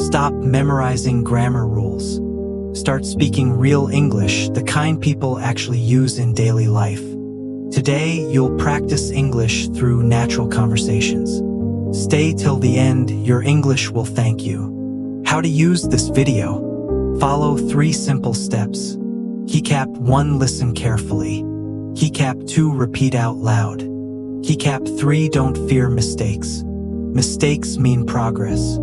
Stop memorizing grammar rules. Start speaking real English, the kind people actually use in daily life. Today, you'll practice English through natural conversations. Stay till the end, your English will thank you. How to use this video. Follow 3 simple steps. Keycap 1, listen carefully. Keycap 2, repeat out loud. Keycap 3, don't fear mistakes. Mistakes mean progress.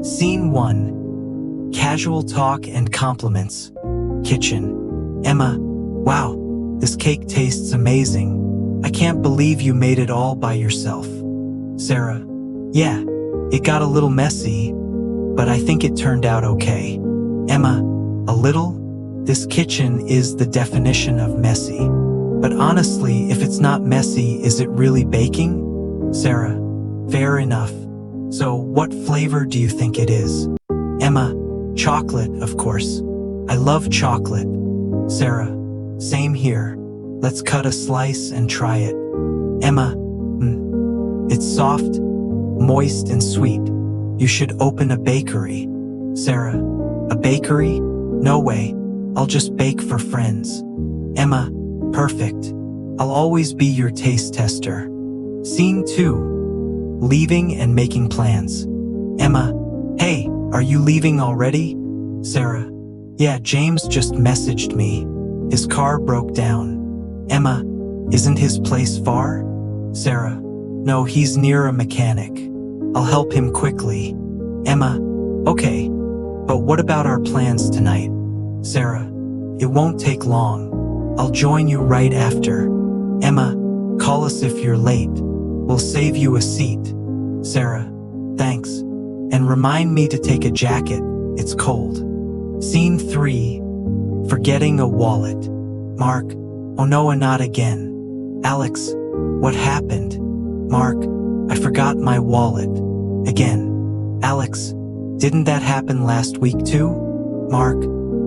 Scene 1. Casual talk and compliments. Kitchen. Emma, wow, this cake tastes amazing. I can't believe you made it all by yourself. Sarah, yeah, it got a little messy, but I think it turned out okay. Emma, a little? This kitchen is the definition of messy. But honestly, if it's not messy, is it really baking? Sarah, fair enough. So what flavor do you think it is? Emma, chocolate, of course. I love chocolate. Sarah, same here. Let's cut a slice and try it. Emma, it's soft, moist and sweet. You should open a bakery. Sarah, a bakery? No way. I'll just bake for friends. Emma, perfect. I'll always be your taste tester. Scene 2. Leaving and making plans. Emma, hey, are you leaving already? Sarah, yeah, James just messaged me. His car broke down. Emma, isn't his place far? Sarah, no, he's near a mechanic. I'll help him quickly. Emma, okay, but what about our plans tonight? Sarah, it won't take long. I'll join you right after. Emma, call us if you're late. We'll save you a seat. Sarah, thanks. And remind me to take a jacket, it's cold. Scene 3. Forgetting a wallet. Mark, oh no, not again. Alex, what happened? Mark, I forgot my wallet. Again. Alex, didn't that happen last week too? Mark,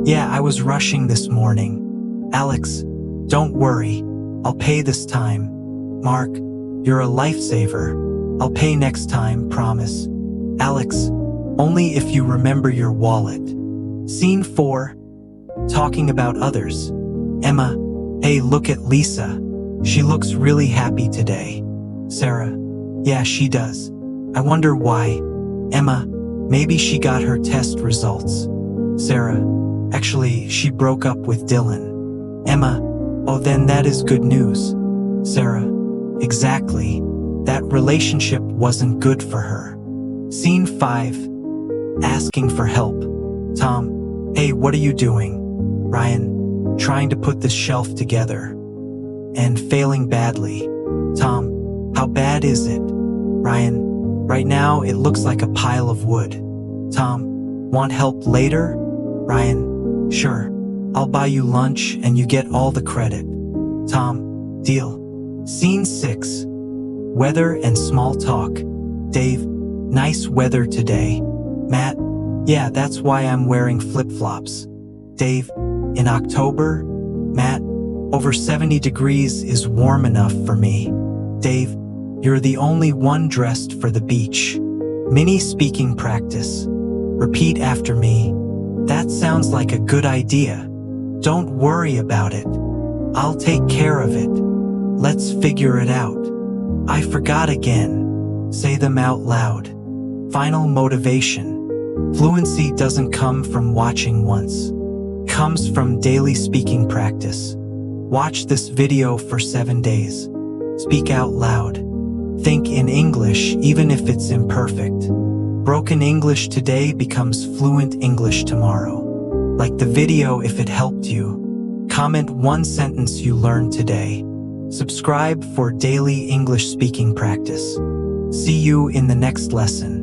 yeah, I was rushing this morning. Alex, don't worry. I'll pay this time. Mark, you're a lifesaver. I'll pay next time, promise. Alex, only if you remember your wallet. Scene 4. Talking about others. Emma, hey, look at Lisa. She looks really happy today. Sarah, yeah, she does. I wonder why. Emma, maybe she got her test results. Sarah, actually, she broke up with Dylan. Emma, oh, then that is good news. Sarah, exactly. That relationship wasn't good for her. Scene 5. Asking for help. Tom, hey, what are you doing? Ryan, trying to put this shelf together. And failing badly. Tom, how bad is it? Ryan, right now it looks like a pile of wood. Tom, want help later? Ryan, sure. I'll buy you lunch and you get all the credit. Tom, deal. Scene 6. Weather and small talk. Dave, nice weather today. Matt, yeah, that's why I'm wearing flip-flops. Dave, in October? Matt, over 70 degrees is warm enough for me. Dave, you're the only one dressed for the beach. Mini speaking practice. Repeat after me. That sounds like a good idea. Don't worry about it. I'll take care of it. Let's figure it out. I forgot again. Say them out loud. Final motivation. Fluency doesn't come from watching once. Comes from daily speaking practice. Watch this video for 7 days. Speak out loud. Think in English even if it's imperfect. Broken English today becomes fluent English tomorrow. Like the video if it helped you. Comment 1 sentence you learned today. Subscribe for daily English speaking practice. See you in the next lesson.